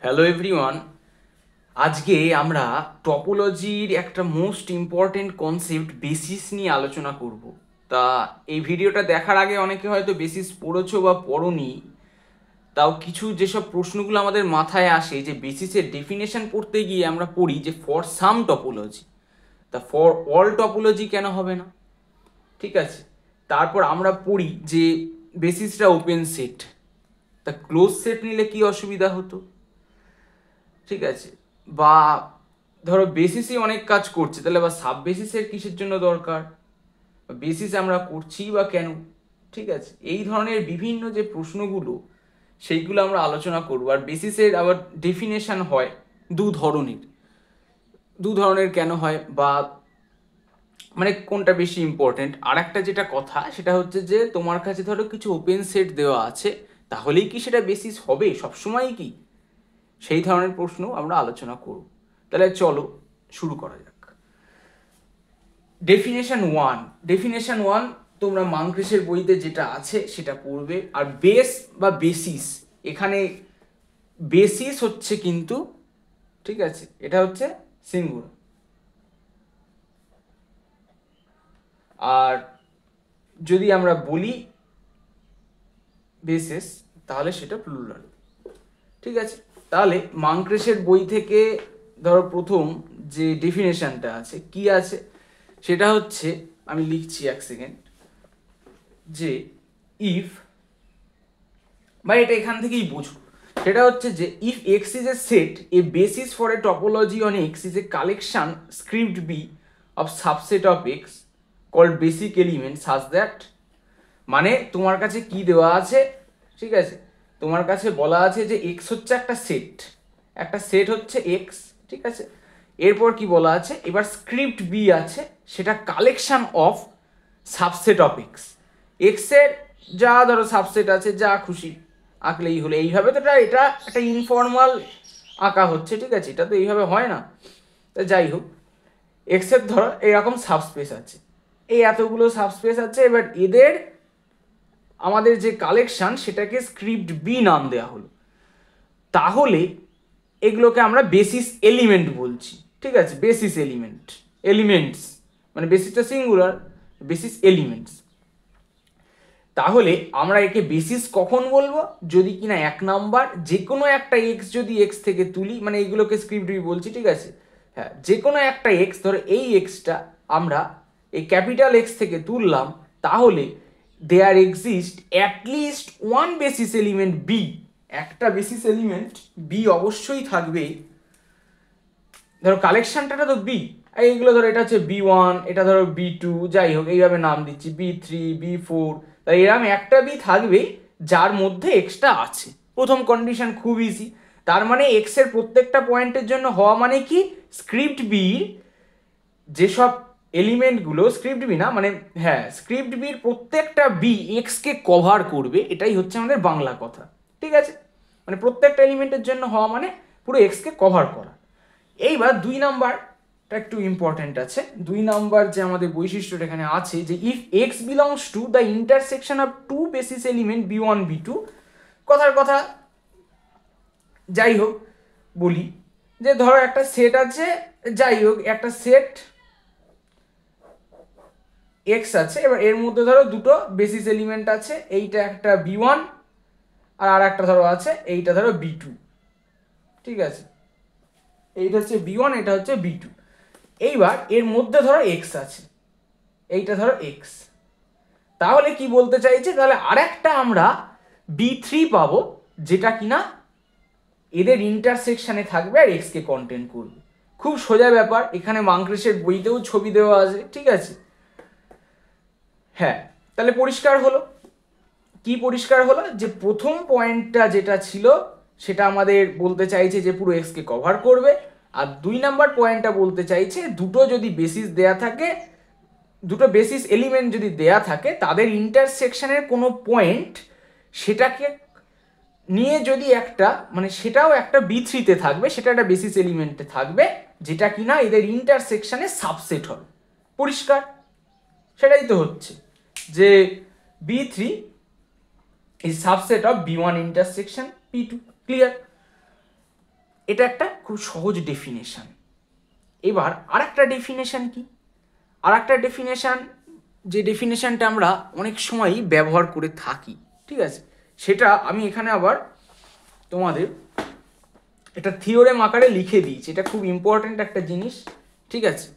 Hello everyone, আজকে আমরা টপোলজির একটা মোস্ট ইম্পর্টেন্ট কনসেপ্ট বেসিস নিয়ে আলোচনা করব। তা এই ভিডিওটা দেখার আগে অনেকে হয়তো বেসিস পড়েছো বা পড়োনি, তাও কিছু যেসব প্রশ্নগুলো আমাদের মাথায় আসে যে বেসিসের ডেফিনেশন পড়তে গিয়ে আমরা পড়ি যে ফর সাম টপোলজি, তা ফর অল টপোলজি কেন হবে না? ঠিক আছে, তারপর আমরা পড়ি যে বেসিসটা ওপেন সেট, তা ক্লোজ সেট নিলে কি অসুবিধা হতো? ঠিক আছে, বা ধরো বেসিসই অনেক কাজ করছে, তাহলে বা সাব বেসিসের কিসের জন্য দরকার, বেসিস আমরা করছি বা কেন? ঠিক আছে, এই ধরনের বিভিন্ন যে প্রশ্নগুলো সেইগুলো আমরা আলোচনা করব। আর বেসিসের আবার ডেফিনেশন হয় দু ধরনের কেন হয়, বা মানে কোনটা বেশি ইম্পর্টেন্ট। আর একটা যেটা কথা সেটা হচ্ছে যে তোমার কাছে ধরো কিছু ওপেন সেট দেওয়া আছে, তাহলেই কি সেটা বেসিস হবে সবসময় কি? সেই ধরনের প্রশ্ন আমরা আলোচনা করব। তাহলে চলো শুরু করা যাক। ডেফিনেশন ওয়ান তোমরা মাংক্রেসের বইতে যেটা আছে সেটা পড়বে। আর বেস বা বেসিস, এখানে বেসিস হচ্ছে কিন্তু, ঠিক আছে, এটা হচ্ছে সিঙ্গুলার, আর যদি আমরা বলি বেসিস তাহলে সেটা প্লুরাল। ঠিক আছে, তাহলে মাংক্রেসের বই থেকে ধরো প্রথম যে ডেফিনেশনটা আছে কি আছে সেটা হচ্ছে, আমি লিখছি এক সেকেন্ড, যে ইফ, বা এটা এখান থেকেই বোঝো, সেটা হচ্ছে যে if X is a set, a basis for a topology on X is a collection script B of subset of X called basic element such that, মানে তোমার কাছে কি দেওয়া আছে, ঠিক আছে, তোমার কাছে বলা আছে যে এক্স হচ্ছে একটা সেট হচ্ছে এক্স, ঠিক আছে, এরপর কি বলা আছে, এবার স্ক্রিপ্ট বি আছে, সেটা collection of subset of x, এক্সের যা ধরো সাবসেট আছে যা খুশি আঁকলেই হলো। এইভাবে তো এটা একটা ইনফর্মাল আঁকা হচ্ছে, ঠিক আছে, এটা তো এইভাবে হয় না। তা যাই হোক, এক্সের ধরো এরকম সাবস্পেস আছে, এই এতগুলো সাবস্পেস আছে, এবার এদের আমাদের যে কালেকশন সেটাকে স্ক্রিপ্ট বি নাম দেওয়া হলো। তাহলে এগুলোকে আমরা বেসিস এলিমেন্ট বলছি। ঠিক আছে, বেসিস এলিমেন্টস মানে বেসিসটা সিঙ্গুলার, বেসিস এলিমেন্টস। তাহলে আমরা একে বেসিস কখন বলবো, যদি কিনা এক নাম্বার যে কোনো একটা এক্স যদি এক্স থেকে তুলি, মানে এইগুলোকে স্ক্রিপ্ট বি বলছি, ঠিক আছে, হ্যাঁ, যে কোনো একটা এক্স, ধরো এই এক্সটা আমরা এই ক্যাপিটাল এক্স থেকে তুললাম, তাহলে there exist at least one basis element B, একটা বেসিস এলিমেন্ট বি অবশ্যই থাকবে। ধরো কালেকশনটা তো বি, এইগুলো ধরো এটা হচ্ছে বি1, এটা ধরো বি2, যাই হোক এইভাবে নাম দিচ্ছি, বি3, বি4, তাই এরকম একটা বি থাকবে যার মধ্যে এক্সটা আছে। প্রথম কন্ডিশন খুব ইজি, তার মানে এক্স এর প্রত্যেকটা পয়েন্টের জন্য হওয়া মানে কি, স্ক্রিপ্ট বি যেসব এলিমেন্টগুলো, স্ক্রিপ্ট বি না মানে, হ্যাঁ, স্ক্রিপ্ট বির প্রত্যেকটা বি এক্সকে কভার করবে, এটাই হচ্ছে আমাদের বাংলা কথা। ঠিক আছে, মানে প্রত্যেকটা এলিমেন্টের জন্য হওয়া মানে পুরো এক্সকে কভার করা। এইবার দুই নাম্বারটা একটু ইম্পর্টেন্ট আছে। দুই নাম্বার যে আমাদের বৈশিষ্ট্যটা এখানে আছে, যে if X belongs to the intersection of two basis element B one, কথার কথা যাই হোক বলি, যে ধরো একটা সেট আছে, যাই হোক একটা সেট এক্স আছে, এবার এর মধ্যে ধরো দুটো বেসিস এলিমেন্ট আছে, এইটা একটা বি1 আর একটা ধরো আছে এইটা ধরো বি2, ঠিক আছে, এইটা হচ্ছে বি1, এটা হচ্ছে বি2। এইবার এর মধ্যে ধরো এক্স আছে, এইটা ধরো এক্স, তাহলে কি বলতে চাইছে, তাহলে আরেকটা আমরা বি3 পাবো, যেটা কিনা এদের ইন্টারসেকশনে থাকবে আর এক্স কে কন্টেন্ট করবে। খুব সোজা ব্যাপার, এখানে মাংক্রেসের বইতেও ছবি দেওয়া আছে, ঠিক আছে, হ্যাঁ। তাহলে পরিষ্কার হলো, কি পরিষ্কার হলো, যে প্রথম পয়েন্টটা যেটা ছিল সেটা আমাদের বলতে চাইছে যে পুরো এক্স কে কভার করবে, আর দুই নাম্বার পয়েন্টটা বলতে চাইছে দুটো যদি বেসিস দেয়া থাকে, দুটো বেসিস এলিমেন্ট যদি দেয়া থাকে, তাদের ইন্টারসেকশনের কোনো পয়েন্ট সেটাকে নিয়ে যদি একটা, মানে সেটাও একটা বি3তে থাকবে, সেটা একটা বেসিস এলিমেন্টে থাকবে, যেটা কিনা এদের ইন্টারসেকশনে সাবসেট হবে। পরিষ্কার, সেটাই তো হচ্ছে যে বি3 is subset of b1 intersection p2, clear. এটা একটা খুব সহজ ডেফিনেশন। এবার আর একটা ডেফিনেশন কি, আর একটা ডেফিনেশন, যে ডেফিনেশনটা আমরা অনেক সময়ই ব্যবহার করে থাকি, ঠিক আছে, সেটা আমি এখানে আবার তোমাদের এটা থিওরেম আকারে লিখে দিয়েছি। এটা খুব ইম্পর্ট্যান্ট একটা জিনিস, ঠিক আছে।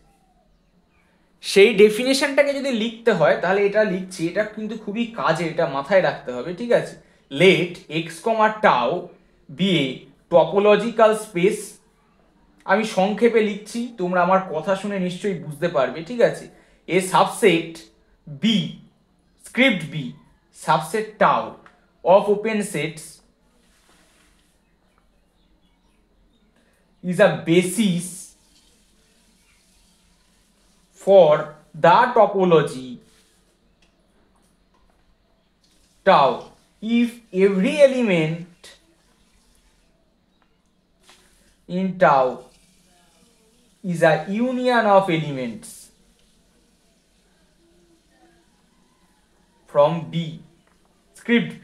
সেই ডেফিনেশনটাকে যদি লিখতে হয় তাহলে এটা লিখছি, এটা কিন্তু খুবই কাজে, এটা মাথায় রাখতে হবে, ঠিক আছে। লেট এক্স কমা টাও বি এ টপোলজিক্যাল স্পেস, আমি সংক্ষেপে লিখছি, তোমরা আমার কথা শুনে নিশ্চয়ই বুঝতে পারবে, ঠিক আছে। A subset B, script B, subset tau of open sets is a basis for the topology tau if every element in tau is a union of elements from B, script B.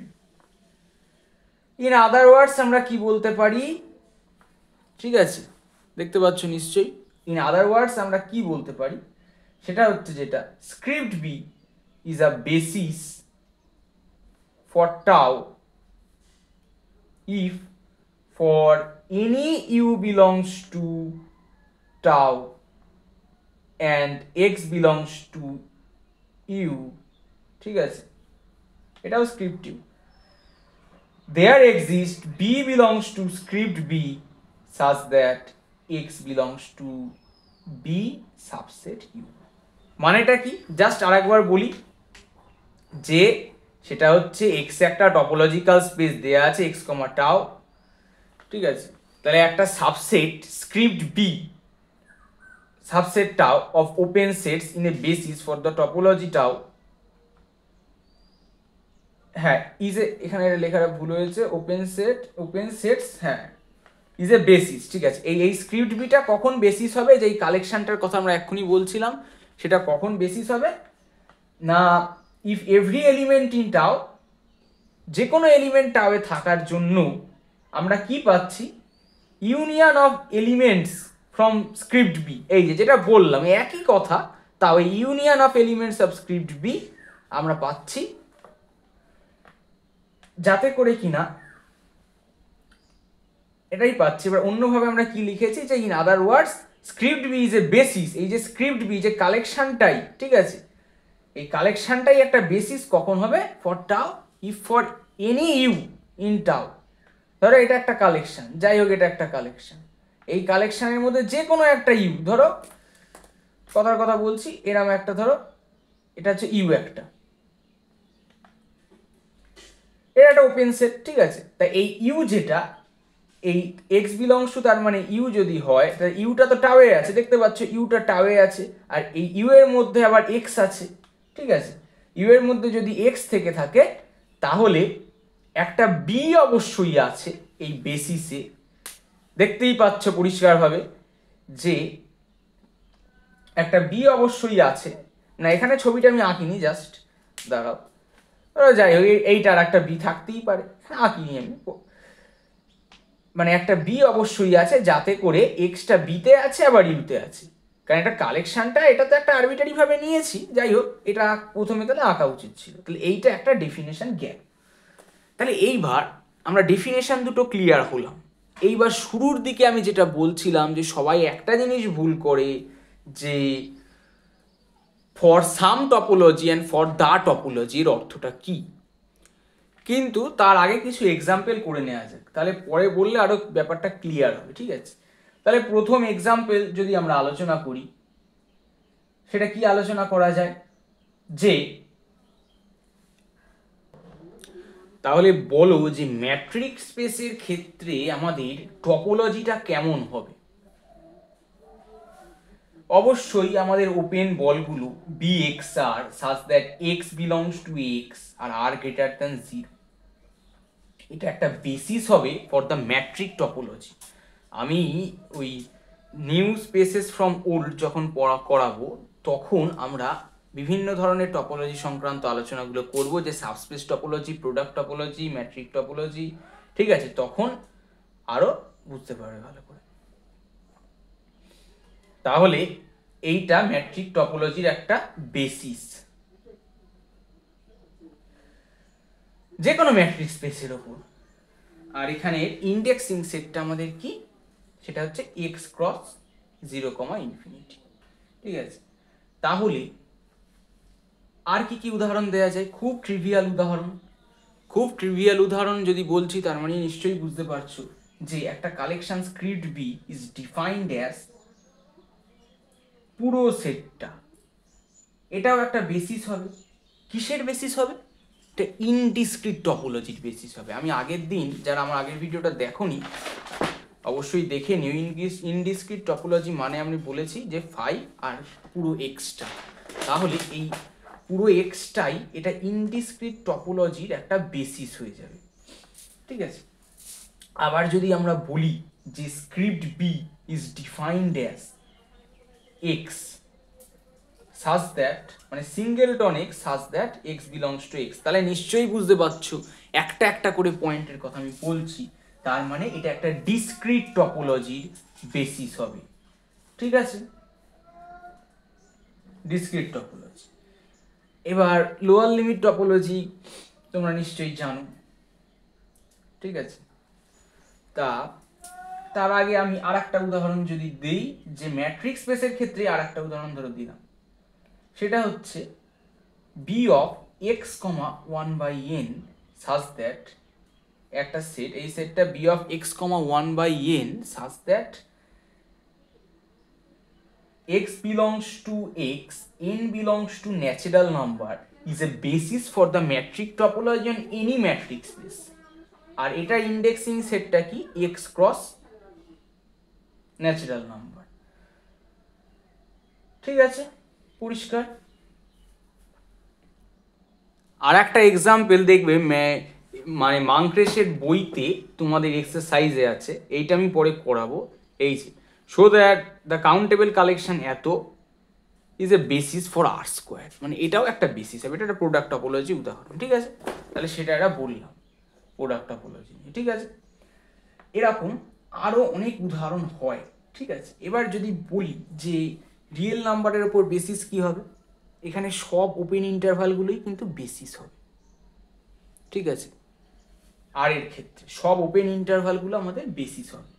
In other words আমরা কি বলতে পারি, ঠিক আছে, দেখতে পাচ্ছ নিশ্চয়ই। In other ওয়ার্ডস আমরা কি বলতে পারি, সেটা হচ্ছে যেটা script B is a basis for tau if for any U belongs to tau and X belongs to U, ঠিক আছে, এটাও script U. There exist B belongs to script B such that x belongs to b subset u। মানেটা কি just আরেকবার বলি, যে সেটা হচ্ছে x একটা টপোলজিক্যাল স্পেস দেয়া আছে x কমা টাও, ঠিক আছে, তাহলে একটা subset script B, subset tau of open sets in a basis for the topology টাও, হ্যাঁ ইজ এ, এখানে লেখাটা ভুল হয়েছে, ওপেন সেটস, হ্যাঁ ইজ এ বেসিস, ঠিক আছে। এই স্ক্রিপ্ট বিটা কখন বেসিস হবে, যে এই কালেকশনটার কথা আমরা এক্ষুনি বলছিলাম, সেটা কখন বেসিস হবে না, ইফ এভরি এলিমেন্ট ইন টাও, যে কোনো এলিমেন্ট টাওয়ে থাকার জন্য আমরা কি পাচ্ছি, union of elements from script B, এই যে যেটা বললাম একই কথা, তাও এই union of elements of script B আমরা পাচ্ছি, যাতে করে কিনা এটাই পাচ্ছি। এবার অন্যভাবে আমরা কি লিখেছি, যে in other words script B is a basis, এই যে স্ক্রিপ্ট বি যে কালেকশনটাই, ঠিক আছে, এই কালেকশনটাই একটা বেসিস কখন হবে, for tau if for any U in tau, ধরো এটা একটা কালেকশন, যাই হোক এটা একটা কালেকশন, এই কালেকশনের মধ্যে যে কোনো একটা ইউ, ধরো কথার কথা বলছি, এরম একটা ধরো এটা হচ্ছে ইউ একটা, এটা একটা ওপেন সেট, ঠিক আছে। তাই এই ইউ যেটা, এই এক্স বিলংস টু, তার মানে ইউ যদি হয়, তাহলে ইউটা তো টাওয়ে আছে, দেখতে পাচ্ছ ইউটা টাওয়ে আছে, আর এই ইউ এর মধ্যে আবার এক্স আছে, ঠিক আছে। ইউ এর মধ্যে যদি এক্স থেকে থাকে তাহলে একটা বি অবশ্যই আছে এই বেসিসে, দেখতেই পাচ্ছ পরিষ্কারভাবে যে একটা বি অবশ্যই আছে, না এখানে ছবিটা আমি আঁকিনি, জাস্ট দাঁড়াও, যাই হোক এইটার একটা বি থাকতেই পারে, আঁকিনি আমি, মানে একটা বি অবশ্যই আছে, যাতে করে এক্সটা বিতে আছে আবার ইউতে আছে, কারণ এটা কালেকশনটা, এটা তো একটা আরবিটারি ভাবে নিয়েছি, যাই হোক এটা প্রথমে তাহলে আঁকা উচিত ছিল। তাহলে এইটা একটা ডেফিনেশন গ্যাপ। তাহলে এইবার আমরা ডেফিনেশন দুটো ক্লিয়ার হলাম। এইবার শুরুর দিকে আমি যেটা বলছিলাম, যে সবাই একটা জিনিস ভুল করে, যে for some topology and for the টপোলজির অর্থটা কি, কিন্তু তার আগে কিছু এক্সাম্পল করে নেওয়া যাক, তাহলে পরে বললে আরো ব্যাপারটা ক্লিয়ার হবে, ঠিক আছে। তাহলে প্রথম এক্সাম্পল যদি আমরা আলোচনা করি, সেটা কি আলোচনা করা যায়, যে তাহলে বলো যে ম্যাট্রিক স্পেসের ক্ষেত্রে আমাদের টপোলজিটা কেমন হবে। অবশ্যই আমাদের ওপেন বলগুলো B X R such that X belongs to X R R greater than 0, এটা একটা বেসিস হবে ফর দ্য ম্যাট্রিক টপোলজি। আমি ওই নিউ স্পেসেস ফ্রম ওল্ড যখন করাবো, তখন আমরা বিভিন্ন ধরনের টপোলজি সংক্রান্ত আলোচনাগুলো করব, যে subspace topology, product topology, matric topology, ঠিক আছে, তখন আরও বুঝতে পারবে ভালো করে। তাহলে এইটা ম্যাট্রিক টপোলজির একটা বেসিস, যে কোনো ম্যাট্রিক স্পেসের ওপর। আর এখানে ইন্ডেক্সিং সেটটা আমাদের কি, সেটা হচ্ছে এক্স ক্রস 0, ইনফিনিটি। ঠিক আছে, তাহলে আর কি কি উদাহরণ দেওয়া যায়? খুব ট্রিভিয়াল উদাহরণ যদি বলছি, তার মানে নিশ্চয়ই বুঝতে পারছো যে একটা collection script B is defined as, পুরো সেটটা, এটাও একটা বেসিস হবে। কিসের বেসিস হবে? এটা ইনডিসক্রিট টপোলজির বেসিস হবে। আমি আগের দিন, যারা আমার আগের ভিডিওটা দেখোনি অবশ্যই দেখে নিও। ইনডিসক্রিট টপোলজি মানে আমি বলেছি যে ফাই আর পুরো এক্সটা, তাহলে এই পুরো এক্সটাই এটা ইনডিসক্রিট টপোলজির একটা বেসিস হয়ে যাবে। ঠিক আছে, আবার যদি আমরা বলি যে script B is defined as X such that, মানে singleton X such that x belongs to x, তাহলে নিশ্চয়ই বুঝতে পারছো একটা একটা করে পয়েন্টের কথা আমি বলছি, তার মানে এটা একটা ডিসক্রিট টপোলজির বেসিস হবে। ঠিক আছে, ডিসক্রিট টপোলজি। এবার লোয়ার লিমিট টপোলজি তোমরা নিশ্চয়ই জানো। ঠিক আছে, তার আগে আমি আর একটা উদাহরণ যদি দিই, যে ম্যাট্রিক্স স্পেসের ক্ষেত্রে আর একটা উদাহরণ ধরে দিলাম, সেটা হচ্ছে B of X comma 1/n such that, একটা সেট, এই সেটটা B of X comma 1/n such that x belongs to x, n belongs to natural number is a basis for the metric topology on any matrix space. আর এটা indexing সেটটা কি, x cross natural number. ঠিক আছে, পরিষ্কার। আর একটা example দেখবে, মানে মাংক্রেসের বইতে তোমাদের এক্সারসাইজে আছে, এইটা আমি পরে করাবো। এই যে show that the countable collection এত is a basis for R square, মানে এটাও একটা বেসিস হবে, এটা একটা প্রোডাক্ট টপোলজি উদাহরণ। ঠিক আছে, তাহলে সেটা একটা বললাম প্রোডাক্ট টপোলজি। ঠিক আছে, এরকম আরও অনেক উদাহরণ হয়। ঠিক আছে, এবার যদি বলি যে রিয়েল নাম্বারের ওপর বেসিস কি হবে, এখানে সব ওপেন ইন্টারভালগুলোই কিন্তু বেসিস হবে। ঠিক আছে, আর এর ক্ষেত্রে সব ওপেন ইন্টারভালগুলো আমাদের বেসিস হবে।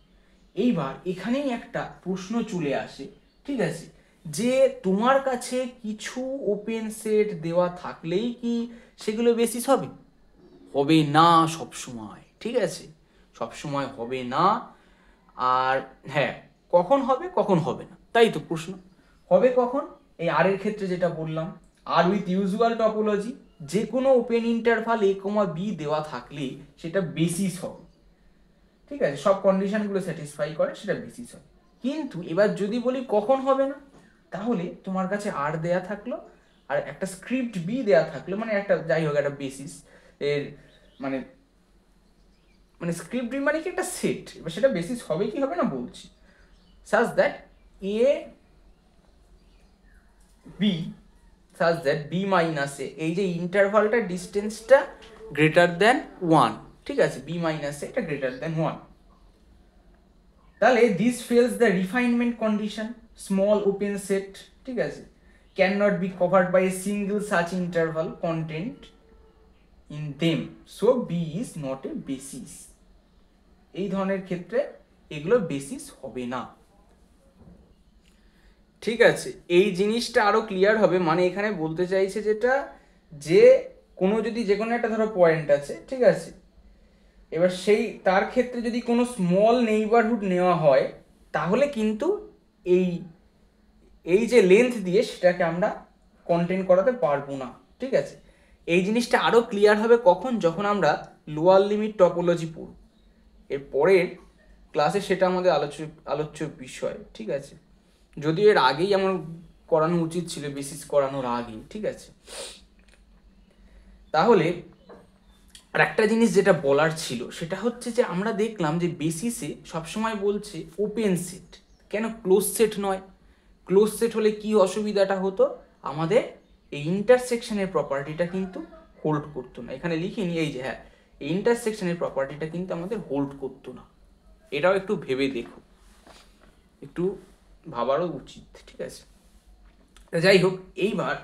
এইবার এখানেই একটা প্রশ্ন চলে আসে, ঠিক আছে, যে তোমার কাছে কিছু ওপেন সেট দেওয়া থাকলেই কি সেগুলো বেসিস হবে? হবে না সব সময়। ঠিক আছে, সব সময় হবে না। আর হ্যাঁ, কখন হবে কখন হবে না, তাই তো প্রশ্ন। হবে কখন? এই আর এর ক্ষেত্রে যেটা বললাম, আর উইথ ইউজুয়াল টপোলজি, যে কোনো ওপেন ইন্টারভাল a, b দেওয়া থাকলে সেটা বেসিস হবে। ঠিক আছে, সব কন্ডিশনগুলো স্যাটিসফাই করে, সেটা বেসিস হবে। কিন্তু এবার যদি বলি কখন হবে না, তাহলে তোমার কাছে আর দেয়া থাকলো আর একটা স্ক্রিপ্ট বি দেয়া থাকলো, মানে একটা যাই হোক একটা বেসিস এর, মানে স্ক্রিপ্ট বি মানে কি একটা সেট, এবার সেটা বেসিস হবে কি হবে না বলছি। Such that A B, such that B minus A, এই যে ইন্টারভালটা ডিস্টেন্সটা গ্রেটার দ্যান 1। ঠিক আছে, বি মাইনাস এ এটা গ্রেটার দ্যান 1, তাহলে this fails the refinement condition, small open set, ঠিক আছে, can not be covered by a single such interval content in them, so B is not a basis. এই ধরনের ক্ষেত্রে এগুলো বেসিস হবে না। ঠিক আছে, এই জিনিসটা আরো ক্লিয়ার হবে, মানে এখানে বলতে চাইছে যেটা, যে কোনো যদি যে কোনো একটা ধরো পয়েন্ট আছে, ঠিক আছে, এবার সেই তার ক্ষেত্রে যদি কোনো স্মল নেইবারহুড নেওয়া হয়, তাহলে কিন্তু এই যে লেন্থ দিয়ে সেটাকে আমরা কন্টেন্ট করাতে পারবো না। ঠিক আছে, এই জিনিসটা আরো ক্লিয়ার হবে কখন, যখন আমরা লোয়ার লিমিট টপোলজি পড়ব। এর পরের ক্লাসে সেটা আমাদের আলোচ্য বিষয়। ঠিক আছে, যদিও এর আগেই আমার করানো উচিত ছিল, বেসিস করানোর আগেই। ঠিক আছে, তাহলে আর একটা জিনিস যেটা বলার ছিল সেটা হচ্ছে যে আমরা দেখলাম যে বেসিসে সবসময় বলছে ওপেন সেট, কেন ক্লোজ সেট নয়? ক্লোজ সেট হলে কি অসুবিধাটা হতো, আমাদের এই ইন্টারসেকশনের প্রপার্টিটা কিন্তু হোল্ড করতো না। এখানে লিখিনি, এই যে হ্যাঁ, এই ইন্টারসেকশনের প্রপার্টিটা কিন্তু আমাদের হোল্ড করতো না। এটাও একটু ভেবে দেখো, একটু ভাবারও উচিত, ঠিক আছে। যাই হোক, এইবার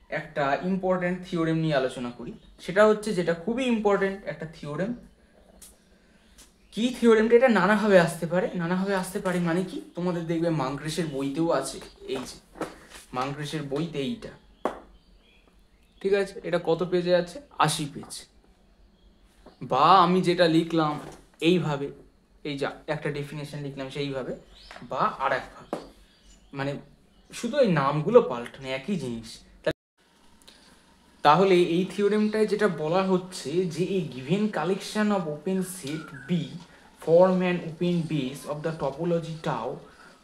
একটা ইম্পর্টেন্ট থিওরেম নিয়ে আলোচনা করি। সেটা হচ্ছে, যেটা খুবই ইম্পর্টেন্ট একটা থিওরেম। কি থিওরেমটা? এটা নানাভাবে আসতে পারে মানে কি, তোমাদের দেখবে মাংক্রেসের বইতেও আছে, এই যে মাংক্রেসের বইতে এইটা, ঠিক আছে। এটা কত পেজে আছে? 80 পেজ। বা আমি যেটা লিখলাম এইভাবে, এই যা একটা ডেফিনেশন লিখলাম সেইভাবে, বা আর একভাবে, মানে শুধু এই নামগুলো পাল্টানো, একই জিনিস। তাহলে এই থিওরেমটায় যেটা বলা হচ্ছে যে এই given collection of open set B form an open base of the topology tau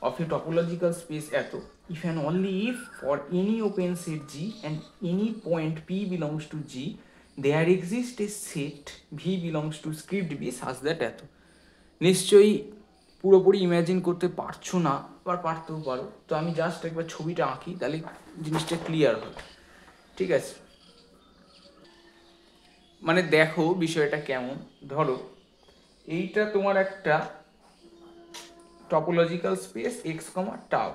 of a topological space এত if and only if for any open set G and any point P belongs to G there exists a set V belongs to script B such that এত। নিশ্চয়ই পুরোপুরি imagine করতে পারছো না, আবার পারতেও পারো, তো আমি জাস্ট একবার ছবিটা আঁকি, তাহলে জিনিসটা ক্লিয়ার হবে, ঠিক আছে। মানে দেখো বিষয়টা কেমন। ধরো এইটা তোমার একটা টপোলজিক্যাল স্পেস এক্স কমা টাও।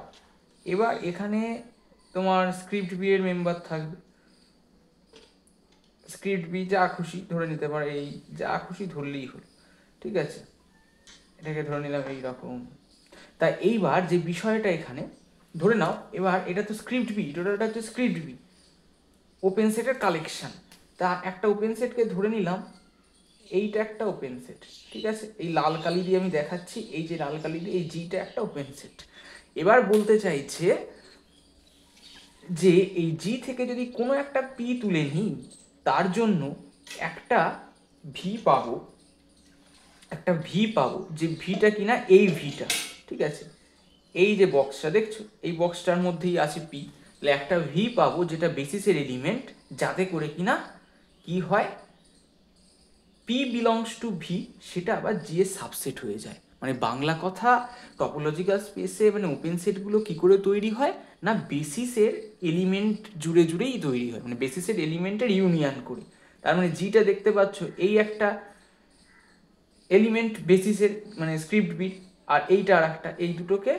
এবার এখানে তোমার স্ক্রিপ্ট বি এর মেম্বার থাকবে, স্ক্রিপ্ট বি যা খুশি ধরে নিতে পারে, এই যা খুশি ধরলেই হলো, ঠিক আছে। এটাকে ধরে নিলাম এইরকম। তা এইবার যে বিষয়টা এখানে ধরে নাও, এবার এটা তো স্ক্রিপ্ট বি, টোটালটা হচ্ছে স্ক্রিপ্ট বি, ওপেন সেটের কালেকশন। তা একটা ওপেন সেটকে ধরে নিলাম, এইটা একটা ওপেন সেট, ঠিক আছে। এই লাল কালি দিয়ে আমি দেখাচ্ছি, এই যে লাল কালি দিয়ে এই জিটা একটা ওপেন সেট। এবার বলতে চাইছে যে এই জি থেকে যদি কোনো একটা পি তুলে নিই, তার জন্য একটা ভি পাবো, যে ভিটা কিনা এই ভিটা, ঠিক আছে। এই যে বক্সটা দেখছো, এই বক্সটার মধ্যেই আছে পি, তাহলে একটা ভি পাবো যেটা বেসিসের এলিমেন্ট, যাতে করে কিনা কি হয়, পি বিলংস টু ভি সেটা আবার জি এর সাবসেট হয়ে যায়। মানে বাংলা কথা, টপোলজিক্যাল স্পেসে মানে ওপেন সেটগুলো কী করে তৈরি হয় না, বেসিসের এলিমেন্ট জুড়েই তৈরি হয়, মানে বেসিসের এলিমেন্টের ইউনিয়ন করে। তার মানে জিটা দেখতে পাচ্ছ, এই একটা এলিমেন্ট বেসিসের মানে স্ক্রিপ্ট বিট, আর এইটা আর একটা, এই দুটোকে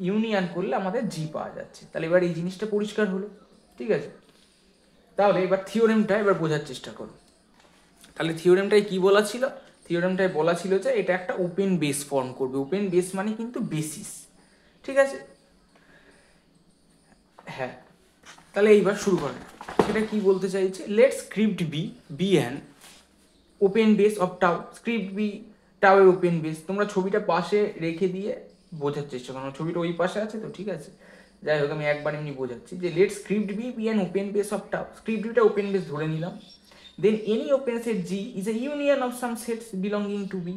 ইউনিয়ন করলে আমাদের জি পাওয়া যাচ্ছে। তাহলে এবার এই জিনিসটা পরিষ্কার হলো, ঠিক আছে। তাহলে এবার থিওরেমটা এবার বোঝার চেষ্টা করো। তাহলে থিওরেমটায় কি বলা ছিল? থিওরেমটায় বলা ছিল যে এটা একটা ওপেন বেস ফর্ম করবে। ওপেন বেস মানে কিন্তু বেসিস, ঠিক আছে। হ্যাঁ, তাহলে এইবার শুরু করেন। সেটা কি বলতে চাইছে? Let script B an open base of tau. Script B tau এর ওপেন বেস। তোমরা ছবিটা পাশে রেখে দিয়ে বোঝার চেষ্টা করো, ছবিটা ওই পাশে আছে তো, ঠিক আছে। যাই হোক, আমি একবার এমনি বোঝাচ্ছি যে let script B an open base of tau. Script বিটা ওপেন বেস ধরে নিলাম। Then any open set G is a union of some sets belonging to B,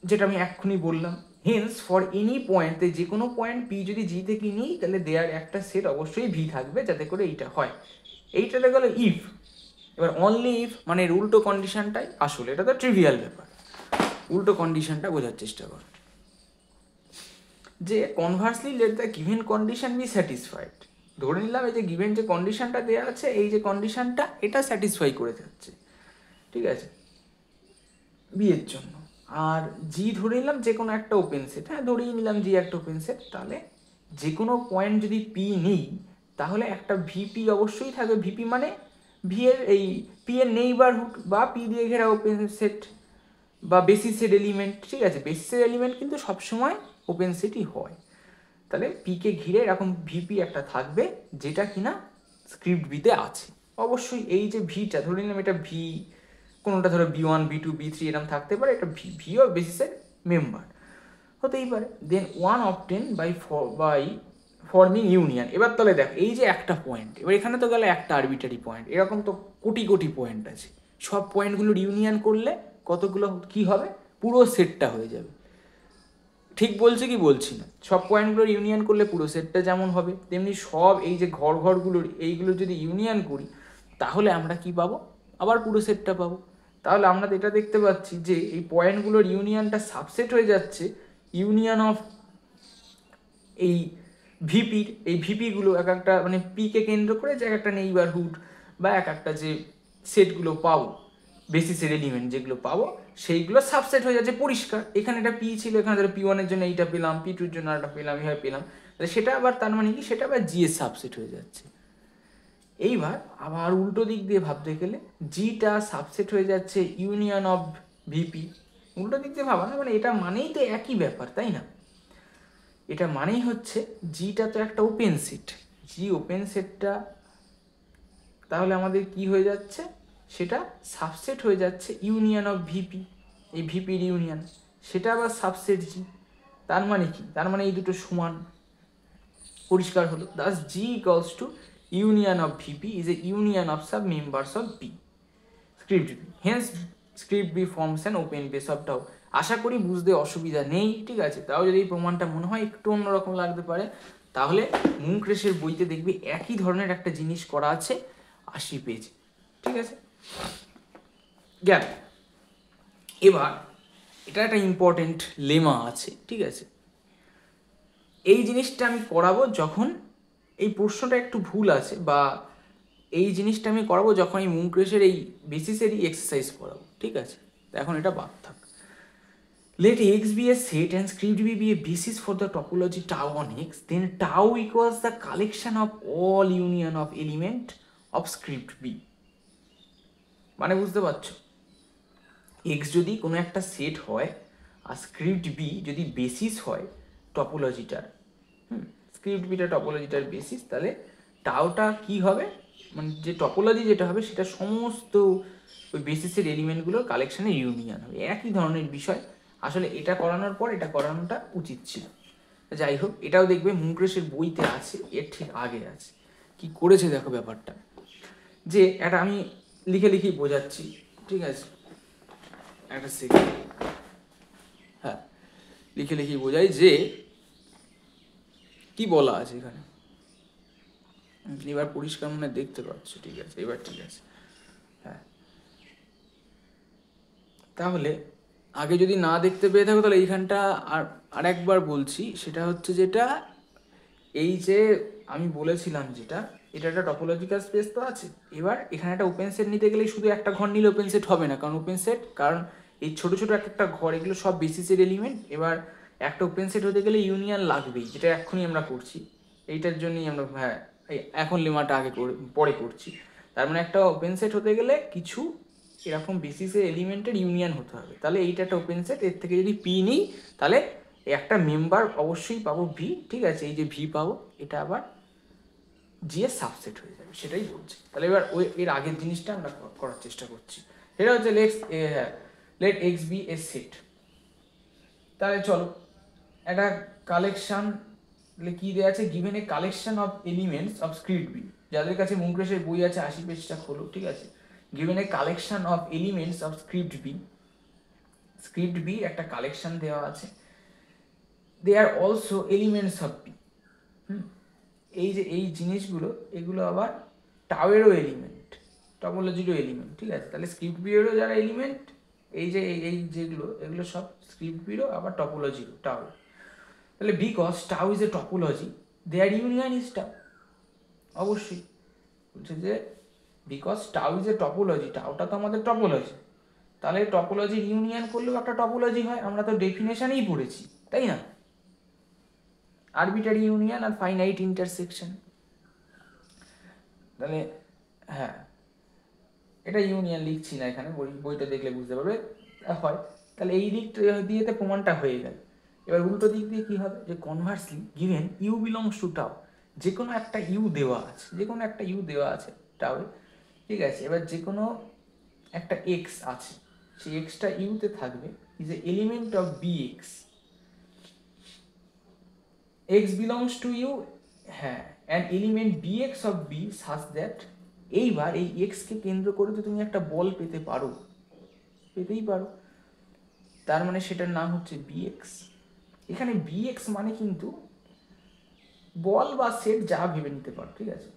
যেটা আমি এক্ষুনি বললাম। হেন্স ফর এনি পয়েন্ট, যে কোনো পয়েন্ট পি যদি জি থেকে নিই, তাহলে দেয়ার একটা সেট অবশ্যই ভি থাকবে, যাতে করে এইটা হয়। এইটাতে গেল ইফ। এবার অনলি ইফ মানে এর উল্টো কন্ডিশনটাই আসলে, এটা তো ট্রিভিয়াল ব্যাপার, উল্টো কন্ডিশনটা বোঝার চেষ্টা কর। যে conversely let the given condition B satisfied. ধরে নিলাম এই যে গিভেন যে কন্ডিশনটা দেওয়া আছে, এই যে কন্ডিশনটা এটা স্যাটিসফাই করে যাচ্ছে, ঠিক আছে, বি এর জন্য। আর জি ধরে নিলাম যে কোনো একটা ওপেন সেট, হ্যাঁ ধরেই নিলাম জি একটা ওপেন সেট। তাহলে যে কোনো পয়েন্ট যদি পি নিই, তাহলে একটা ভিপি অবশ্যই থাকবে। ভিপি মানে ভি এর এই পি এর নেইবারহুড বা পি দিয়ে ঘেরা ওপেন সেট বা বেসিসের এলিমেন্ট, ঠিক আছে। বেসিসের এলিমেন্ট কিন্তু সবসময় ওপেন সেটই হয়। তাহলে পিকে ঘিরে এরকম ভিপি একটা থাকবে, যেটা কিনা স্ক্রিপ্ট বিতে আছে। অবশ্যই এই যে ভিটা ধরে নিলাম, এটা ভি, কোনোটা ধরো বি1 বি2 বি3 এরকম থাকতে পারে, এটা ভিও বেসিসের মেম্বার হতেই পারে। Then one obtain by forming union. এবার তাহলে দেখ, এই যে একটা পয়েন্ট, এবার এখানে তো গেলে একটা আরবিটারি পয়েন্ট, এরকম তো কোটি কোটি পয়েন্ট আছে। সব পয়েন্টগুলোর ইউনিয়ন করলে কতগুলো কি হবে? পুরো সেটটা হয়ে যাবে। ঠিক বলছি কি বলছি না? সব পয়েন্টগুলোর ইউনিয়ন করলে পুরো সেটটা যেমন হবে, তেমনি সব এই যে ঘরগুলোর এইগুলো যদি ইউনিয়ন করি, তাহলে আমরা কি পাবো? আবার পুরো সেটটা পাবো। তাহলে আমরা এটা দেখতে পাচ্ছি যে এই পয়েন্টগুলোর ইউনিয়নটা সাবসেট হয়ে যাচ্ছে ইউনিয়ন অফ এই ভিপির। এই ভিপিগুলো এক একটা মানে পিকে কেন্দ্র করে যে এক একটা নেইবারহুড বা এক একটা যে সেটগুলো পাবো, বেসিসের এলিমেন্ট যেগুলো পাবো সেইগুলো সাবসেট হয়ে যাচ্ছে পরিষ্কার। এখানে এটা পি ছিল, এখানে ধরো P1 এর জন্য এইটা পেলাম, P2 এর জন্য একটা পেলাম, এইভাবে পেলাম, তাহলে সেটা আবার তার মানে কি সেটা আবার জি এর সাবসেট হয়ে যাচ্ছে। এইবার আবার উল্টো দিক দিয়ে ভাবতে গেলে জিটা সাবসেট হয়ে যাচ্ছে ইউনিয়ন অফ ভিপি। উল্টো দিক দিয়ে ভাবা না, মানে এটা মানেই তো একই ব্যাপার, তাই না? এটা মানেই হচ্ছে জিটা তো একটা ওপেন সেট, জি ওপেন সেটটা তাহলে আমাদের কি হয়ে যাচ্ছে, সেটা সাবসেট হয়ে যাচ্ছে ইউনিয়ন অফ ভিপি, এই ভিপির ইউনিয়ন, সেটা আবার সাবসেট জি। তার মানে কি, তার মানে এই দুটো সমান, পরিষ্কার হলো। Thus G equals to union of VP is a union of sub members of B script B, hence script B forms an open base of tau. আশা করি বুঝতে অসুবিধা নেই, ঠিক আছে? তাও যদি এই প্রমাণটা মনে হয় একটু অন্যরকম লাগতে পারে, তাহলে মুঙ্করেশের বইতে দেখবি একই ধরনের একটা জিনিস করা আছে 80 পেজে, ঠিক আছে? গেল। এবার এটা একটা ইম্পর্টেন্ট লেমা আছে, ঠিক আছে? এই জিনিসটা আমি করাবো যখন এই প্রশ্নটা একটু ভুল আছে, বা এই জিনিসটা আমি করাবো যখন এই মুঙ্করেশের এই বেসিসেরই এক্সারসাইজ করাবো, ঠিক আছে? তো এখন এটা বাদ থাক। Let X be a set and script B be a basis for the topology tau on X, then tau equals the collection of all union of element of script B. মানে বুঝতে পারছো, এক্স যদি কোনো একটা set হয় আর script B যদি basis হয় টপোলজিটার, script beta টপোলজিটার basis, তাহলে টাওটা কি হবে, মানে যে টপোলজি যেটা হবে সেটা সমস্ত ওই বেসিসের এলিমেন্টগুলোর কালেকশনের ইউনিয়ন হবে। একই ধরনের বিষয়, আসলে এটা করানোর পর এটা করানোটা উচিত ছিল। যাই হোক, এটাও দেখবে মুঙ্করেশের বইতে আছে, এর ঠিক আগে আছে। কি করেছে দেখো ব্যাপারটা, যে এটা আমি লিখে লিখেই বোঝাচ্ছি, ঠিক আছে? একটা সেকেন্ড, হ্যাঁ, লিখে লিখেই বোঝাই যে কি বলা আছে এখানে। এবার পরিষ্কার মনে দেখতে পাচ্ছ, ঠিক আছে? এবার ঠিক আছে, হ্যাঁ। তাহলে আগে যদি না দেখতে পেয়ে থাকো তাহলে এইখানটা আর একবার বলছি, সেটা হচ্ছে যেটা এই যে আমি বলেছিলাম যেটা, এটা একটা টপোলজিক্যাল স্পেস তো আছে। এবার এখানে একটা ওপেন সেট নিতে গেলে শুধু একটা ঘর নিলে ওপেন সেট হবে না, কারণ ওপেন সেট, কারণ এই ছোট ছোট একটা ঘর এগুলো সব বেসিসের এলিমেন্ট। এবার একটা ওপেন সেট হতে গেলে ইউনিয়ন লাগবেই, যেটা এখনই আমরা করছি, এইটার জন্যই আমরা, হ্যাঁ, এখন লেমাটা আগে পরে করছি। তার মানে একটা ওপেন সেট হতে গেলে কিছু এরকম বেসিসের এলিমেন্টের ইউনিয়ন হতে হবে, তাহলে এইটা একটা ওপেন সেট। এর থেকে যদি পি নিই তাহলে একটা মেম্বার অবশ্যই পাবো ভি, ঠিক আছে? এই যে ভি পাবো, এটা আবার জি এর সাবসেট হয়ে যাবে, সেটাই বলছি। তাহলে এবার ওই এর আগের জিনিসটা আমরা করার চেষ্টা করছি, সেটা হচ্ছে let X be a set. তাহলে চলো একটা কালেকশন কি দেওয়া আছে, given a collection of elements of script B. যাদের কাছে মুঙ্করেশের বই আছে 80 পেজটা খোলো, ঠিক আছে? Given a collection of elements of script B, script B একটা কালেকশন দেওয়া আছে, they are also elements of B. এই যে এই জিনিসগুলো, এগুলো আবার টাওয়েরও এলিমেন্ট, টপোলজিরও এলিমেন্ট, ঠিক আছে? তাহলে স্ক্রিপ্ট বিরও যারা এলিমেন্ট, এই যে এই যেগুলো, এগুলো সব স্ক্রিপ্ট বিরও আবার টপোলজিরও টাও। তাহলে because tau is a topology, there union is tau. অবশ্যই বলছে যে because tau is a topology, টাওটা তো আমাদের টপোলজি, তাহলে টপোলজির ইউনিয়ন করলেও একটা টপোলজি হয়, আমরা তো ডেফিনেশনেই পড়েছি, তাই না? আরবিটারি ইউনিয়ন আর ফাইনাইট ইন্টারসেকশন। তাহলে হ্যাঁ, এটা ইউনিয়ন লিখছি না এখানে, বইটা দেখলে বুঝতে পারবে হয়। তাহলে এই দিক দিয়েতে প্রমাণটা হয়ে গেল। এবার উল্টো দিক দিয়ে কি হবে, যে conversely given U belongs to tau, যে কোনো একটা ইউ দেওয়া আছে, যে কোনো একটা ইউ দেওয়া আছে টাও, ঠিক আছে? এবার যে কোনো একটা এক্স আছে, সেই এক্সটা ইউতে থাকবে, is a element of B x, x belongs to U, হ্যাঁ, an element B x of B such that. এইবার এই এক্সকে কেন্দ্র করে তো তুমি একটা বল পেতে পারো, পেতেই পারো, তার মানে সেটার নাম হচ্ছে বিএক্স। এখানে বিএক্স মানে কিন্তু বল বা সেট যা ভেবে নিতে পারো, ঠিক আছে?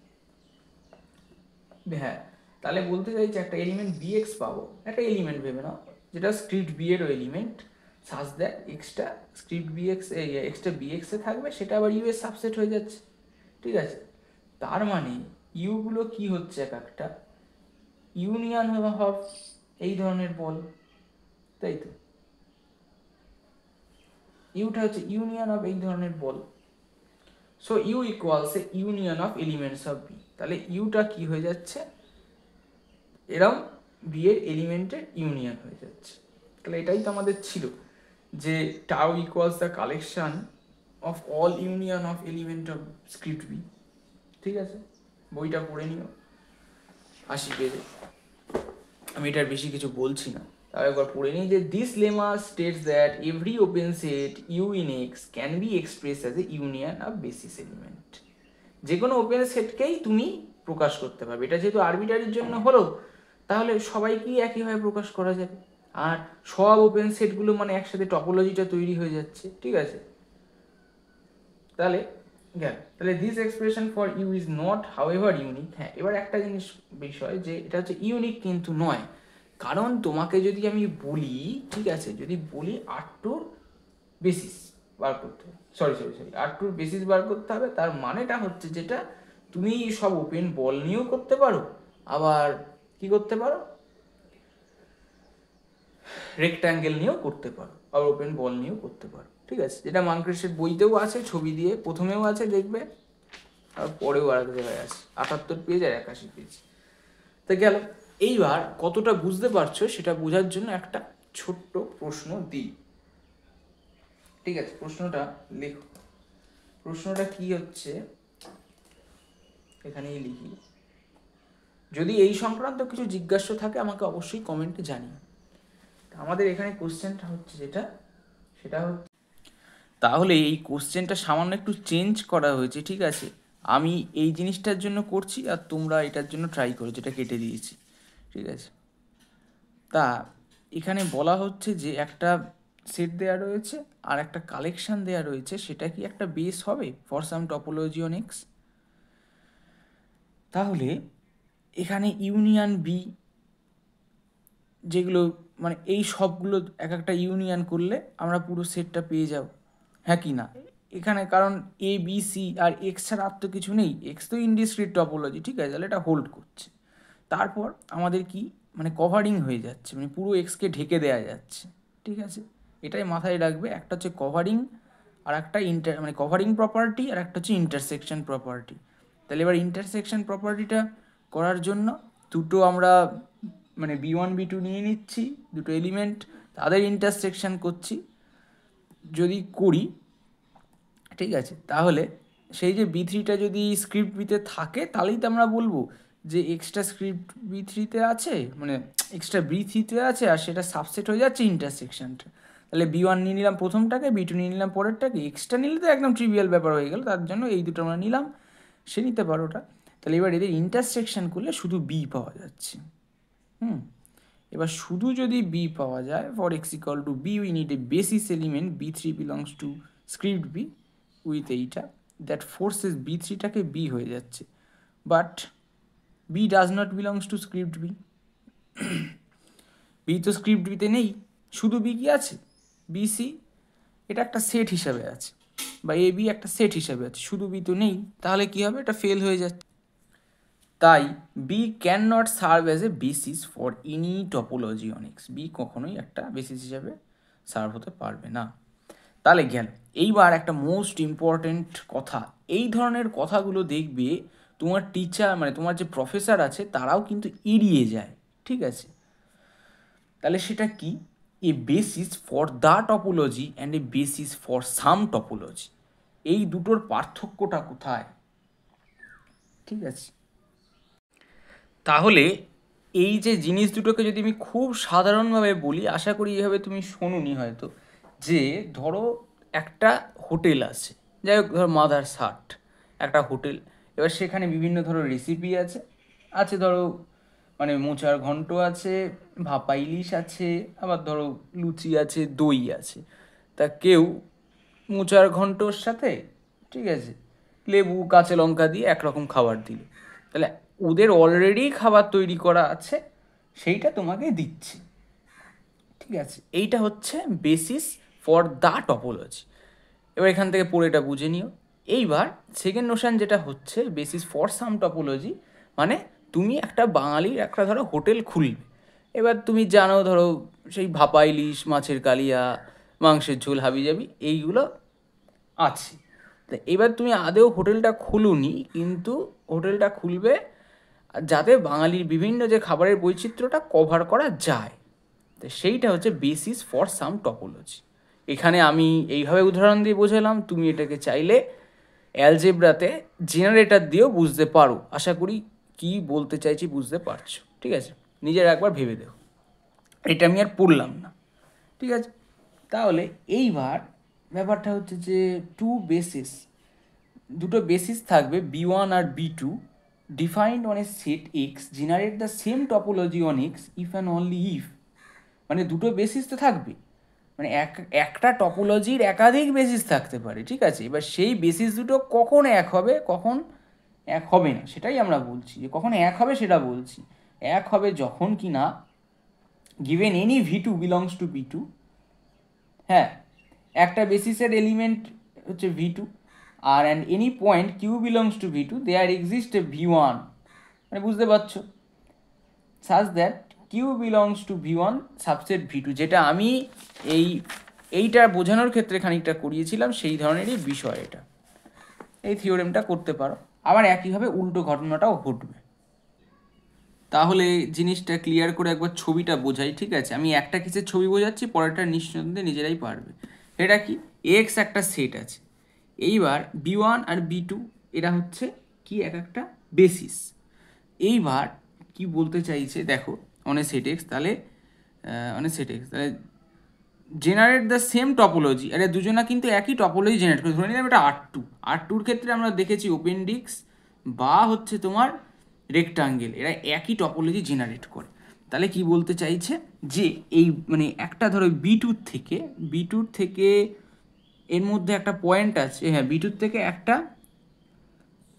হ্যাঁ, তাহলে বলতে চাইছি একটা এলিমেন্ট বিএক্স পাবো, একটা এলিমেন্ট ভেবে নাও যেটা স্ক্রিপ্ট বি এরও এলিমেন্ট, সাজ দ্যাট এক্সটা স্ক্রিপ্ট বিএক্স, এক্সটা বিএক্সে থাকবে, সেটা আবার ইউ এর সাবসেট হয়ে যাচ্ছে, ঠিক আছে? তার মানে ইউগুলো কি হচ্ছে, এক একটা ইউনিয়ন অফ এই ধরনের বল, তাই তো। ইউটা হচ্ছে ইউনিয়ন অফ এই ধরনের বল। So U equals a union of elements of B. তাহলে ইউটা কি হয়ে যাচ্ছে, এরম বি এর এলিমেন্টের ইউনিয়ন হয়ে যাচ্ছে। তাহলে এটাই তো আমাদের ছিল যে tau equals the collection of all union of element of script B. ঠিক আছে, বইটা পড়ে নিও 80 পেজে, আমি এটার বেশি কিছু বলছি না। তাহলে একবার পড়ে নিই যে this lemma states that every open set U in X can be express as a union of basis element. যে কোনো ওপেন সেটকেই তুমি প্রকাশ করতে পারবে। এটা যেহেতু আরবিটারির জন্য হলো, তাহলে সবাইকেই একইভাবে প্রকাশ করা যাবে। আর সব ওপেন সেটগুলো মানে একসাথে টপোলজিটা তৈরি হয়ে যাচ্ছে। ঠিক আছে, তাহলে তাহলে this expression for U is not however unique. হ্যাঁ, এবার একটা জিনিস বিষয় যে এটা হচ্ছে ইউনিক কিন্তু নয়, কারণ তোমাকে যদি আমি বলি, ঠিক আছে, যদি বলি R2 বেসিস বার করতে হবে, সরি R2 বেসিস বার করতে হবে, তার মানেটা হচ্ছে যেটা তুমি সব ওপেন বল নিয়েও করতে পারো, আবার কি করতে পারো, রেক্ট্যাঙ্গেল নিয়েও করতে পারো, আবার ওপেন বল নিয়েও করতে পারো। ঠিক আছে, যেটা মানক্রেশের বইতেও আছে, ছবি দিয়ে প্রথমেও আছে দেখবে, আর পরেও আর এক জায়গায় আছে, 78 পেজ আর 81 পেজ। তো গেল। এইবার কতটা বুঝতে পারছো সেটা বোঝার জন্য একটা ছোট্ট প্রশ্ন দিই। ঠিক আছে, প্রশ্নটা লেখো। প্রশ্নটা কি হচ্ছে, এখানেই লিখি। যদি এই সংক্রান্ত কিছু জিজ্ঞাসা থাকে আমাকে অবশ্যই কমেন্টে জানিও। আমাদের এখানে কোশ্চেনটা হচ্ছে যেটা, সেটা হচ্ছে, তাহলে এই কোশ্চেনটা সামান্য একটু চেঞ্জ করা হয়েছে। ঠিক আছে, আমি এই জিনিসটার জন্য করছি আর তোমরা এটার জন্য ট্রাই করো, যেটা কেটে দিয়েছি। ঠিক আছে, তা এখানে বলা হচ্ছে যে একটা সেট দেওয়া রয়েছে আর একটা কালেকশন দেওয়া রয়েছে, সেটা কি একটা বেস হবে for some topology on x. তাহলে এখানে ইউনিয়ন বি, যেগুলো মানে এই সবগুলো এক একটা ইউনিয়ন করলে আমরা পুরো সেটটা পেয়ে যাব, হ্যাঁ কি না। এখানে কারণ A B C R x ছাড়া আর তো কিছু নেই, এক্স তো ইনডিসক্রিট টপোলজি। ঠিক আছে, তাহলে এটা হোল্ড করছে। তারপর আমাদের কি মানে কভারিং হয়ে যাচ্ছে, মানে পুরো এক্সকে ঢেকে দেওয়া যাচ্ছে। ঠিক আছে, এটাই মাথায় রাখবে। একটা হচ্ছে কভারিং আর একটা মানে কভারিং প্রপার্টি, আর একটা হচ্ছে ইন্টারসেকশন প্রপার্টি। তাহলে এবার ইন্টারসেকশন প্রপার্টিটা করার জন্য দুটো আমরা মানে B1 B2 নিয়ে নিচ্ছি, দুটো এলিমেন্ট, তাদের ইন্টারসেকশন করছি। যদি করি, ঠিক আছে, তাহলে সেই যে B3টা যদি স্ক্রিপ্ট বিতে থাকে, তাহলেই তো আমরা বলবো যে এক্সট্রা স্ক্রিপ্ট B3তে আছে, মানে এক্সট্রা B3তে আছে, আর সেটা সাবসেট হয়ে যাচ্ছে ইন্টারসেকশনটা। তাহলে B1 নিয়ে নিলাম প্রথমটাকে, B2 নিয়ে নিলাম পরেরটাকে, এক্সট্রা নিলে তো একদম ট্রিভিয়াল ব্যাপার হয়ে গেল, তার জন্য এই দুটো আমরা নিলাম, সে নিতে পারো ওটা। তাহলে এবার এদের ইন্টারসেকশন করলে শুধু বি পাওয়া যাচ্ছে। এবার শুধু যদি বি পাওয়া যায়, for X equal to B, we need a basis element B3 belongs to script B with এইটা, দ্যাট ফোর্সেস B3টাকে বি হয়ে যাচ্ছে। But B does not belongs to script B. B তো স্ক্রিপ্ট বিতে নেই, শুধু বি কি আছে, BC এটা একটা সেট হিসাবে আছে, বা এ বি একটা সেট হিসাবে আছে, শুধু বি তো নেই। তাহলে কি হবে, এটা ফেল হয়ে যাচ্ছে। তাই B can not serve as a basis for any topology on X. B কখনোই একটা বেসিস হিসাবে সার্ভ হতে পারবে না। তাহলে গেল। এইবার একটা মোস্ট ইম্পর্টেন্ট কথা, এই ধরনের কথাগুলো দেখবে তোমার টিচার মানে তোমার যে প্রফেসর আছে তারাও কিন্তু এড়িয়ে যায়। ঠিক আছে, তাহলে সেটা কি, a basis for the topology and a basis for some topology, এই দুটোর পার্থক্যটা কোথায়। ঠিক আছে, তাহলে এই যে জিনিস দুটোকে যদি আমি খুব সাধারণভাবে বলি, আশা করি এইভাবে তুমি শোনোনি হয়তো, যে ধরো একটা হোটেল আছে, যাই হোক ধরো মাদার সাট একটা হোটেল, এবার সেখানে বিভিন্ন ধরো রেসিপি আছে, আছে ধরো মানে মোচার ঘন্ট আছে, ভাপা ইলিশ আছে, আবার ধরো লুচি আছে, দই আছে। তা কেউ মোচার ঘন্টর সাথে, ঠিক আছে, লেবু কাঁচা লঙ্কা দিয়ে একরকম খাবার দিল, তাহলে ওদের অলরেডি খাবার তৈরি করা আছে, সেইটা তোমাকে দিচ্ছে। ঠিক আছে, এইটা হচ্ছে বেসিস ফর দ্য টপোলজি। এবার এখান থেকে পড়ে এটা বুঝে নিও। এইবার সেকেন্ড নোশন যেটা হচ্ছে বেসিস ফর সাম টপোলজি, মানে তুমি একটা বাঙালির একটা ধরো হোটেল খুলবে, এবার তুমি জানো ধরো সেই ভাপা ইলিশ, মাছের কালিয়া, মাংসের ঝোল, হাবিজাবি এইগুলো আছে। তো এবার তুমি আদেও হোটেলটা খুলুনি, কিন্তু হোটেলটা খুলবে যাতে বাঙালির বিভিন্ন যে খাবারের বৈচিত্র্যটা কভার করা যায়। তো সেইটা হচ্ছে বেসিস ফর সাম টপোলজি। এখানে আমি এইভাবে উদাহরণ দিয়ে বোঝালাম, তুমি এটাকে চাইলে অ্যালজেব্রাতে জেনারেটর দিয়েও বুঝতে পারো। আশা করি কি বলতে চাইছি বুঝতে পারছো, ঠিক আছে? নিজের একবার ভেবে দেখো, এটা আমি আর পড়লাম না, ঠিক আছে? তাহলে এইবার ব্যাপারটা হচ্ছে যে দুটো বেসিস থাকবে B1 আর B2 defined on a set X generate the same topology on X if and only if. মানে দুটো বেসিস তো থাকবে, মানে একটা টপোলজির একাধিক বেসিস থাকতে পারে, ঠিক আছে? এবার সেই বেসিস দুটো কখন এক হবে, কখন এক হবে না, সেটাই আমরা বলছি। যে কখন এক হবে সেটা বলছি। এক হবে যখন কি না given any V2 belongs to B2, হ্যাঁ, একটা বেসিসের এলিমেন্ট হচ্ছে V2 আর and any point Q belongs to V2 there exist a V1, মানে বুঝতে পারছো, such that Q belongs to V1 subset V2, যেটা আমি এইটা বোঝানোর ক্ষেত্রে খানিকটা করিয়েছিলাম, সেই ধরনেরই বিষয় এটা। এই থিওরেমটা করতে পারো। আবার একইভাবে উল্টো ঘটনাটাও ঘটবে। তাহলে জিনিসটা ক্লিয়ার করে একবার ছবিটা বোঝাই, ঠিক আছে? আমি একটা কিসের ছবি বোঝাচ্ছি, পরেরটা নিঃসন্দেহে নিজেরাই পারবে। এটা কি, এক্স একটা সেট আছে, এইবার B1 আর B2 এরা হচ্ছে কি এক একটা বেসিস। এইবার কি বলতে চাইছে দেখো, অনে সেট এক্স, তাহলে জেনারেট দ্য সেম টপোলজি। আরে দুজনা কিন্তু একই টপোলজি জেনারেট করে, ধরে নিলাম এটা R2 ক্ষেত্রে আমরা দেখেছি ওপেন্ডিক্স বা হচ্ছে তোমার রেক্টাঙ্গেল, এরা একই টপোলজি জেনারেট করে। তাহলে কি বলতে চাইছে যে এই মানে একটা ধরো বি টুর থেকে এর মধ্যে একটা পয়েন্ট আছে, হ্যাঁ, B2 থেকে একটা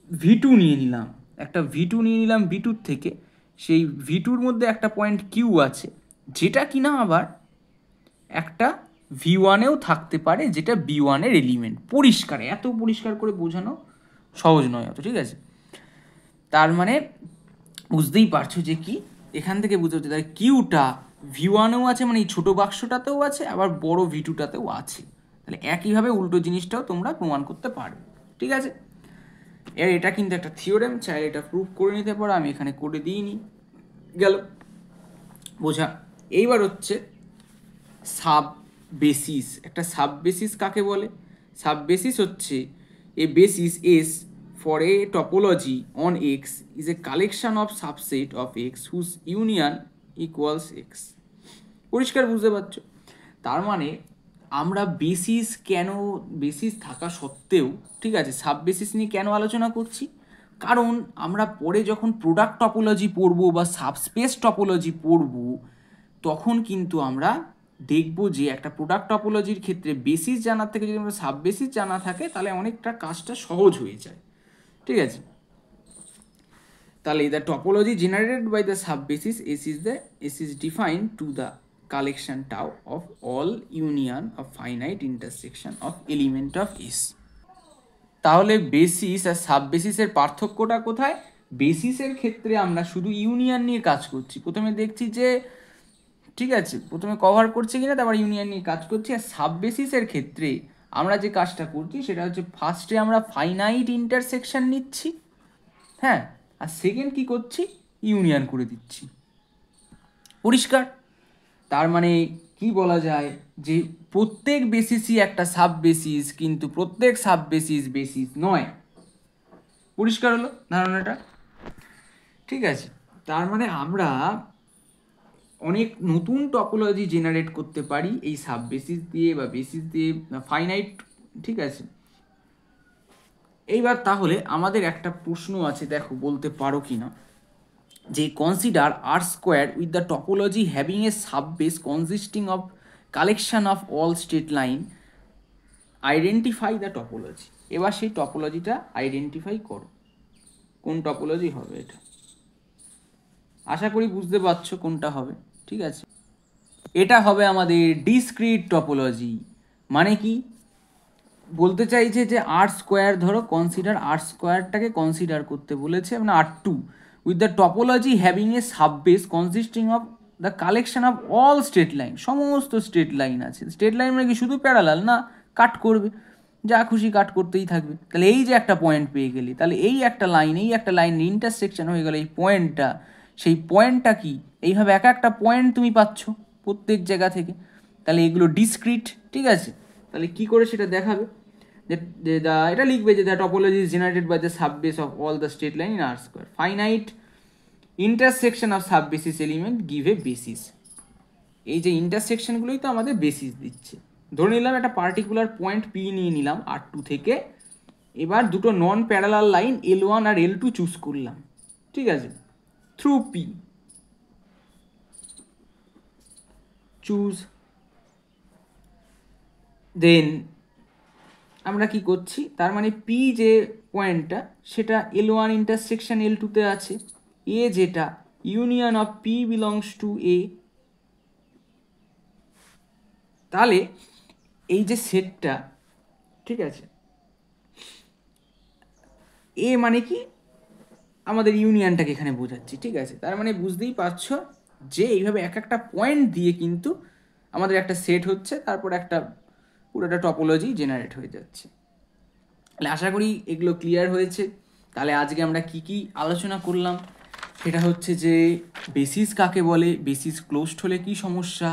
V2 নিয়ে নিলাম, B2 থেকে। সেই V2 মধ্যে একটা পয়েন্ট Q আছে, যেটা কিনা আবার একটা V1-এও থাকতে পারে, যেটা B1-এর এলিমেন্ট। পরিষ্কার, এত পরিষ্কার করে বোঝানো সহজ নয় অত, ঠিক আছে? তার মানে বুঝতেই পারছো যে কি এখান থেকে বুঝতে হচ্ছে, তাহলে কিউটা V1-এও আছে, মানে এই ছোটো বাক্সটাতেও আছে, আবার বড় V2টাতেও আছে। তাহলে একইভাবে উল্টো জিনিসটাও তোমরা প্রমাণ করতে পারবে, ঠিক আছে? এটা কিন্তু একটা থিওরেম, চাইলে এটা প্রুভ করে নিতে পারো, আমি এখানে করে দিইনি, গেল বোঝা। এইবার হচ্ছে সাব বেসিস। একটা সাব বেসিস কাকে বলে? সাব বেসিস হচ্ছে a basis S for a topology on X is a collection of subset of X whose union equals X. পরিষ্কার বুঝতে পারছো? তার মানে আমরা বেসিস থাকা সত্ত্বেও, ঠিক আছে, সাব বেসিস নিয়ে কেন আলোচনা করছি? কারণ আমরা পরে যখন প্রোডাক্ট টপোলজি পড়বো বা সাবস্পেস টপোলজি পড়বো, তখন কিন্তু আমরা দেখবো যে একটা প্রোডাক্ট টপোলজির ক্ষেত্রে বেসিস জানার থেকে যদি আমরা সাব বেসিস জানা থাকে, তাহলে অনেকটা কাজটা সহজ হয়ে যায়, ঠিক আছে? তাহলে the topology generated by the subbasis S is defined to the collection tau of all union of finite intersection of element of S. তাহলে বেসিস আর সাব বেসিসের পার্থক্যটা কোথায়? বেসিসের ক্ষেত্রে আমরা শুধু ইউনিয়ন নিয়ে কাজ করছি, প্রথমে দেখছি যে, ঠিক আছে, প্রথমে কভার করছে কিনা, তারপর ইউনিয়ন নিয়ে কাজ করছি। আর সাব বেসিসের ক্ষেত্রে আমরা যে কাজটা করছি সেটা হচ্ছে ফার্স্টে আমরা ফাইনাইট ইন্টারসেকশন নিচ্ছি, হ্যাঁ, আর সেকেন্ড কি করছি, ইউনিয়ন করে দিচ্ছি। পরিষ্কার? তার মানে কি বলা যায় যে প্রত্যেক বেসিসই একটা সাব বেসিস, কিন্তু প্রত্যেক সাব বেসিস নয়। পরিষ্কার হলো ধারণাটা? ঠিক আছে, তার মানে আমরা অনেক নতুন টপোলজি জেনারেট করতে পারি এই সাব বেসিস দিয়ে বা বেসিস দিয়ে, ফাইনাইট, ঠিক আছে? এইবার তাহলে আমাদের একটা প্রশ্ন আছে, দেখো বলতে পারো কি না, যে consider R² with the topology having a sub base consisting of collection of all straight line, identify the topology. এবার সেই টপোলজিটা আইডেন্টিফাই করো, কোন টপোলজি হবে এটা? আশা করি বুঝতে পারছো কোনটা হবে, ঠিক আছে? এটা হবে আমাদের ডিসক্রিট টপোলজি। মানে কি বলতে চাইছে যে R², ধরো R²টাকে কনসিডার করতে বলেছে, মানে R2 with the topology having a sub base consisting of the collection of all straight line, সমস্ত স্ট্রেট লাইন আছে। স্ট্রেট লাইন মানে কি শুধু প্যারালাল না, কাট করবে, যা খুশি কাট করতেই থাকবে। তাহলে এই যে একটা পয়েন্ট পেয়ে গেলি, তাহলে এই একটা লাইন ইন্টারসেকশন হয়ে গেলে এই পয়েন্টটা, সেই পয়েন্টটা কি, এইভাবে এক একটা পয়েন্ট তুমি পাচ্ছ প্রত্যেক জায়গা থেকে। তাহলে এগুলো ডিসক্রিট, ঠিক আছে। তাহলে কি করে সেটা দেখাবে, যে এটা লিখবে যে the topology is generated by the subbase of all the straight line in R square, finite intersection of sub basis element give a basis. এই যে ইন্টারসেকশনগুলোই তো আমাদের বেসিস দিচ্ছে। ধরে নিলাম একটা পার্টিকুলার পয়েন্ট পি নিয়ে নিলাম R2 থেকে, এবার দুটো নন প্যারালাল লাইন L1 আর L2 চুজ করলাম, ঠিক আছে, থ্রু পি, চুজ। দেন আমরা কি করছি, তার মানে পি যে পয়েন্টটা সেটা L1 ইন্টারসেকশন L2-তে আছে, এ যেটা union of P belongs to A. তাহলে এই যে সেটটা, ঠিক আছে, এ মানে কি আমাদের ইউনিয়নটাকে এখানে বোঝাচ্ছি, ঠিক আছে। তার মানে বুঝতেই পারছো যে এইভাবে এক একটা পয়েন্ট দিয়ে কিন্তু আমাদের একটা সেট হচ্ছে, তারপর একটা পুরোটা টপোলজি জেনারেট হয়ে যাচ্ছে। তাহলে আশা করি এগুলো ক্লিয়ার হয়েছে। তাহলে আজকে আমরা কি কি আলোচনা করলাম, সেটা হচ্ছে যে বেসিস কাকে বলে, বেসিস ক্লোজড হলে কি সমস্যা,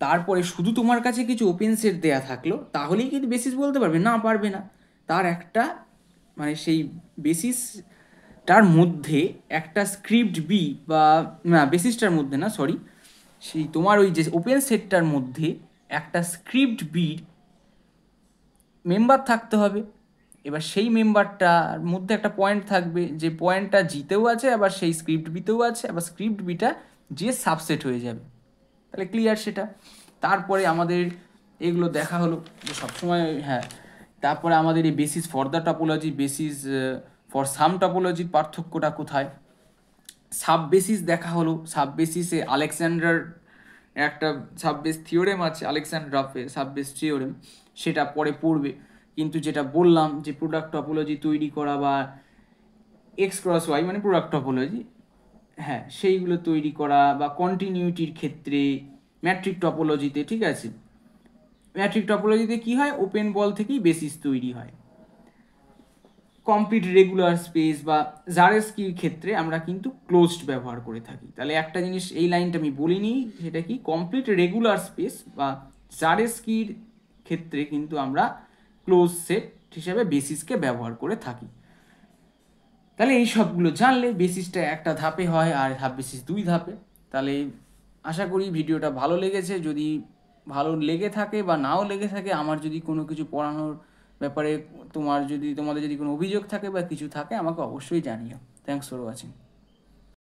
তারপরে শুধু তোমার কাছে কিছু ওপেন সেট দেয়া থাকলো তাহলেই কিন্তু বেসিস বলতে পারবে না, পারবে না। তার একটা মানে সেই বেসিসটার মধ্যে একটা স্ক্রিপ্ট বি বা না বেসিসটার মধ্যে না সরি, সেই তোমার ওই যে ওপেন সেটটার মধ্যে একটা স্ক্রিপ্ট বির মেম্বার থাকতে হবে। এবার সেই মেম্বারটার মধ্যে একটা পয়েন্ট থাকবে, যে পয়েন্টটা জিতেও আছে, আবার সেই স্ক্রিপ্ট বিতেও আছে, আবার স্ক্রিপ্ট বিটা যে সাবসেট হয়ে যাবে। তাহলে ক্লিয়ার সেটা। তারপরে আমাদের এগুলো দেখা হলো যে সবসময়, হ্যাঁ, তারপরে আমাদের এই basis for the topology, basis for some টপোলজির পার্থক্যটা কোথায়, সাব বেসিস দেখা হলো। সাব বেসিসে আলেকজান্ডার একটা সাববেস থিওরেম আছে, আলেকজান্ড্রফের সাববেস থিওরেম, সেটা পরে পড়বে। কিন্তু যেটা বললাম যে প্রোডাক্ট টপোলজি তৈরি করা বা এক্স ক্রস ওয়াই মানে প্রোডাক্ট টপোলজি, হ্যাঁ, সেইগুলো তৈরি করা, বা কন্টিনিউটির ক্ষেত্রে ম্যাট্রিক টপোলজিতে, ঠিক আছে, ম্যাট্রিক টপোলজিতে কি হয়, ওপেন বল থেকেই বেসিস তৈরি হয়। কমপ্লিট রেগুলার স্পেস বা জারেস্কির ক্ষেত্রে আমরা কিন্তু ক্লোজড ব্যবহার করে থাকি। তাহলে একটা জিনিস এই লাইনটা আমি বলিনি, সেটা কি, কমপ্লিট রেগুলার স্পেস বা জারেস্কির ক্ষেত্রে কিন্তু আমরা ক্লোজ সেট হিসাবে বেসিসকে ব্যবহার করে থাকি। তাহলে এই সবগুলো জানলে বেসিসটা একটা ধাপে হয় আর হাফ বেসিস 2 ধাপে। তাহলে আশা করি ভিডিওটা ভালো লেগেছে। যদি ভালো লেগে থাকে বা নাও লেগে থাকে, আমার যদি কোনো কিছু পড়ানোর ব্যাপারে তোমাদের যদি কোনো অভিযোগ থাকে বা কিছু থাকে, আমাকে অবশ্যই জানিও। Thanks for watching.